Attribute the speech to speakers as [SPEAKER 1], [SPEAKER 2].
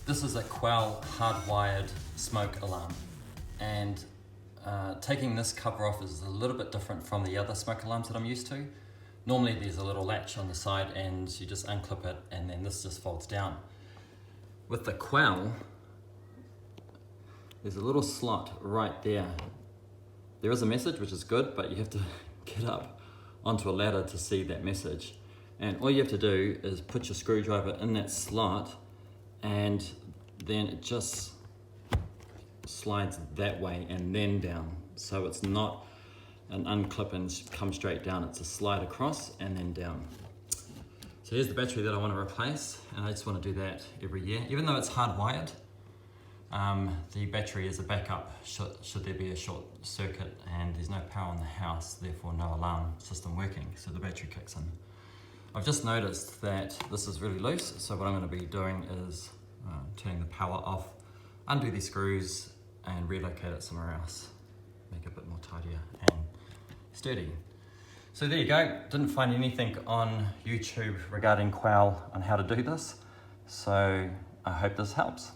[SPEAKER 1] This is a Quell hardwired smoke alarm, and taking this cover off is a little bit different from the other smoke alarms that I'm used to. Normally there's a little latch on the side and you just unclip it and then this just folds down. With the Quell, there's a little slot right there. There is a message, which is good, but you have to get up onto a ladder to see that message. And all you have to do is put your screwdriver in that slot and then it just slides that way and then down. So it's not an unclip and come straight down, it's a slide across and then down. So here's the battery that I want to replace, and I just want to do that every year. Even though it's hardwired, the battery is a backup should there be a short circuit and there's no power in the house, therefore no alarm system working, so the battery kicks in. I've just noticed that this is really loose, so what I'm going to be doing is turning the power off, undo these screws and relocate it somewhere else. Make it a bit more tidier and sturdy. So there you go. Didn't find anything on YouTube regarding Quell on how to do this, so I hope this helps.